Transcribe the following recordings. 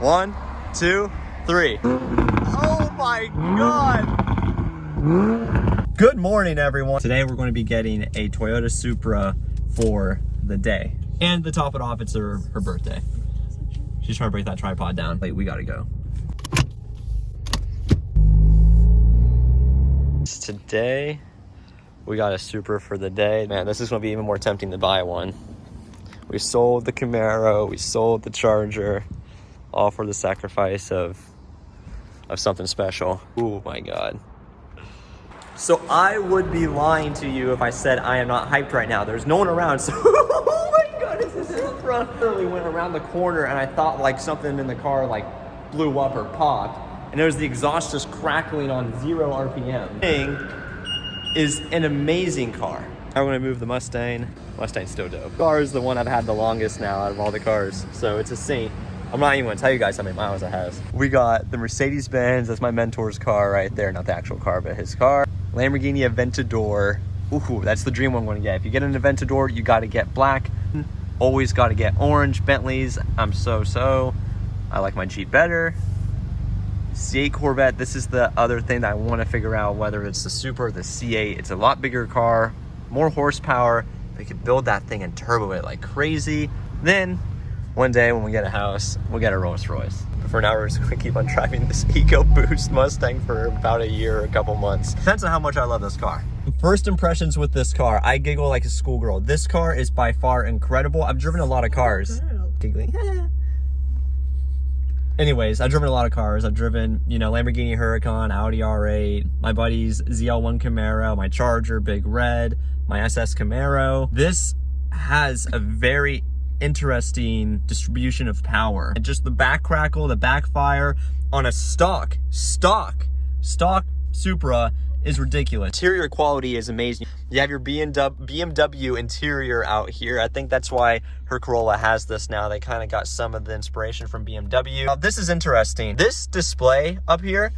1, 2, 3. Oh my God. Good morning, everyone. Today we're going to be getting a Toyota Supra for the day. And to top it off, it's her birthday. She's trying to break that tripod down. Wait, we gotta go. Today, we got a Supra for the day. Man, this is gonna be even more tempting to buy one. We sold the Camaro, we sold the Charger, all for the sacrifice of something special. Oh my God. So I would be lying to you if I said I am not hyped right now. There's no one around, so oh my God, it's a Supra. I literally went around the corner and I thought like something in the car like blew up or popped, and it was the exhaust just crackling on 0 RPM. Thing is an amazing car. I'm gonna move the Mustang. Mustang's still dope. Car is the one I've had the longest now out of all the cars, so it's a saint. I'm not even gonna tell you guys how many miles it has. We got the Mercedes-Benz, that's my mentor's car right there, not the actual car, but his car. Lamborghini Aventador. Ooh, that's the dream one I'm gonna get. If you get an Aventador, you gotta get black. Always gotta get orange. Bentleys, I'm so. I like my Jeep better. C8 Corvette, this is the other thing that I wanna figure out, whether it's the Supra or the C8. It's a lot bigger car, more horsepower. They could build that thing and turbo it like crazy. Then, one day when we get a house, we'll get a Rolls Royce. But for now, we're just gonna keep on driving this EcoBoost Mustang for about a year or a couple months. Depends on how much I love this car. First impressions with this car, I giggle like a schoolgirl. This car is by far incredible. I've driven a lot of cars. Giggling. Anyways, I've driven a lot of cars. I've driven, Lamborghini Huracan, Audi R8, my buddy's ZL1 Camaro, my Charger, Big Red, my SS Camaro. This has a very interesting distribution of power. And just the back crackle, the backfire on a stock Supra is ridiculous. Interior quality is amazing. You have your BMW interior out here. I think that's why her Corolla has this now. They kind of got some of the inspiration from BMW. Now, this is interesting. This display up here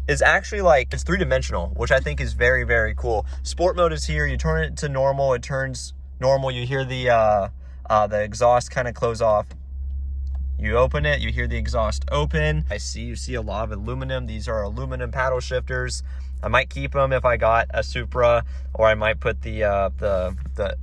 is actually like, it's 3-dimensional, which I think is very, very cool. Sport mode is here. You turn it to normal, it turns normal. You hear the exhaust kind of close off. You open it, you hear the exhaust open. You see a lot of aluminum. These are aluminum paddle shifters. I might keep them if I got a Supra, or I might put the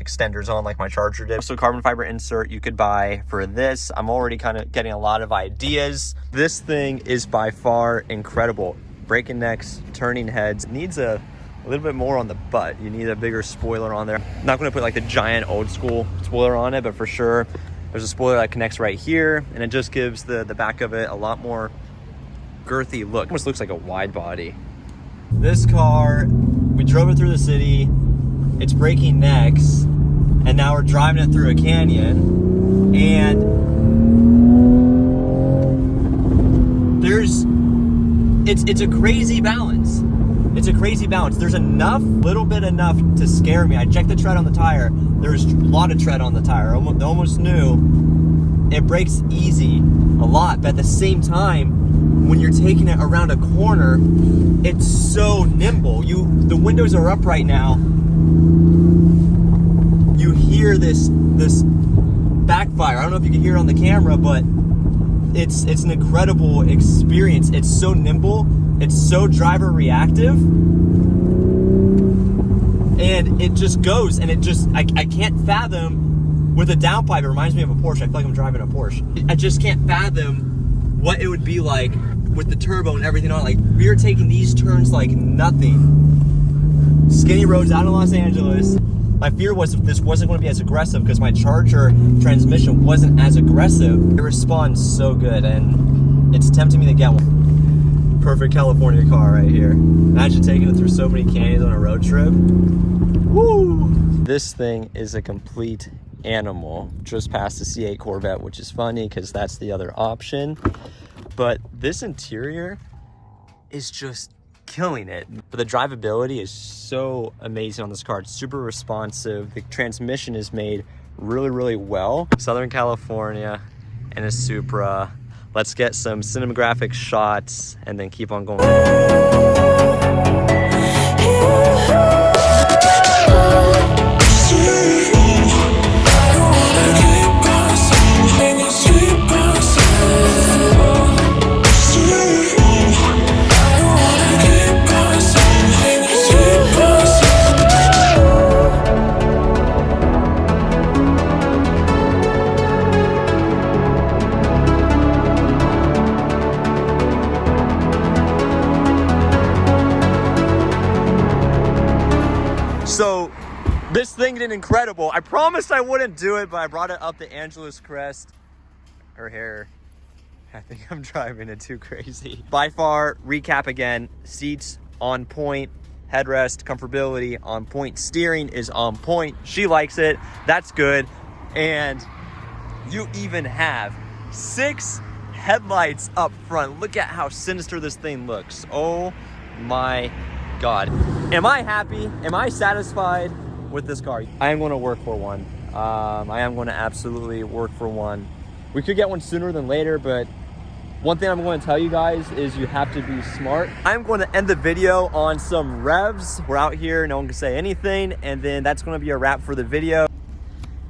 extenders on like my Charger did. So carbon fiber insert you could buy for this. I'm already kind of getting a lot of ideas. This thing is by far incredible. Breaking necks, turning heads. It needs a little bit more on the butt. You need a bigger spoiler on there. I'm not gonna put like the giant old school spoiler on it, but for sure there's a spoiler that connects right here, and it just gives the back of it a lot more girthy look. It almost looks like a wide body. This car, we drove it through the city, it's breaking necks, and now we're driving it through a canyon, and it's a crazy balance. It's a crazy balance. There's little bit enough to scare me. I checked the tread on the tire. There's a lot of tread on the tire. Almost new. It brakes easy, a lot, but at the same time, when you're taking it around a corner, it's so nimble. The windows are up right now. You hear this backfire. I don't know if you can hear it on the camera, but it's an incredible experience. It's so nimble. It's so driver reactive, and it just goes, and I can't fathom with a downpipe. It reminds me of a Porsche. I feel like I'm driving a Porsche. I just can't fathom what it would be like with the turbo and everything on. Like, we are taking these turns like nothing. Skinny roads out of Los Angeles. My fear was if this wasn't going to be as aggressive, because my Charger transmission wasn't as aggressive. It responds so good, and it's tempting me to get one. Perfect California car right here. Imagine taking it through so many canyons on a road trip. Woo! This thing is a complete animal. Just past the C8 Corvette, which is funny because that's the other option. But this interior is just killing it. But the drivability is so amazing on this car. It's super responsive. The transmission is made really, really well. Southern California and a Supra. Let's get some cinematographic shots and then keep on going. thing did incredible. I promised I wouldn't do it, but I brought it up to Angela's crest. Her hair, I think I'm driving it too crazy. By far, recap again, seats on point, headrest, comfortability on point, steering is on point. She likes it, that's good. And you even have 6 headlights up front. Look at how sinister this thing looks. Oh my God. Am I happy? Am I satisfied with this car? I am going to work for one. I am going to absolutely work for one. We could get one sooner than later, but one thing I'm going to tell you guys is you have to be smart. I'm going to end the video on some revs. We're out here, no one can say anything, and then that's going to be a wrap for the video.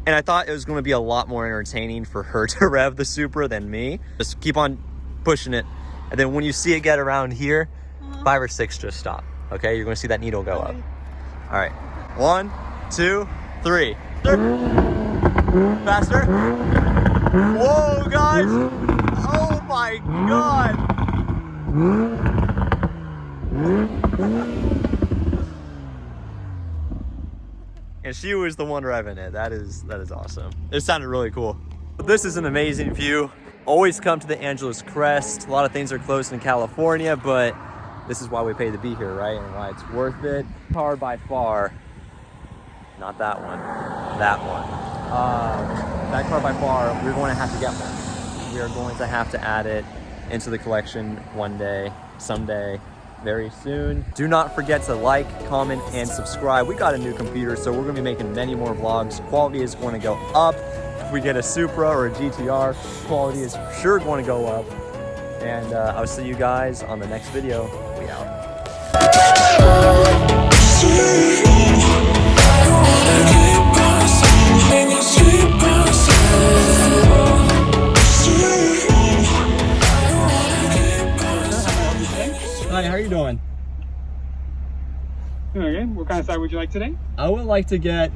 And I thought it was going to be a lot more entertaining for her to rev the Supra than me. Just keep on pushing it, and then when you see it get around here, 5 or 6 just stop. Okay, you're going to see that needle go up. All right, 1, 2, 3. Faster. Whoa, guys! Oh my God! And she was the one revving it. That is awesome. It sounded really cool. This is an amazing view. Always come to the Angeles Crest. A lot of things are closed in California, but this is why we pay to be here, right? And why it's worth it. Car by far, not that one, that one. That car by far, we're going to have to get one. We are going to have to add it into the collection one day, someday, very soon. Do not forget to like, comment, and subscribe. We got a new computer, so we're going to be making many more vlogs. Quality is going to go up. If we get a Supra or a GTR, quality is for sure going to go up. And I'll see you guys on the next video. We out. Hi, how are you doing? Okay, what kind of side would you like today? I would like to get...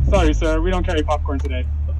Sorry, sir, we don't carry popcorn today.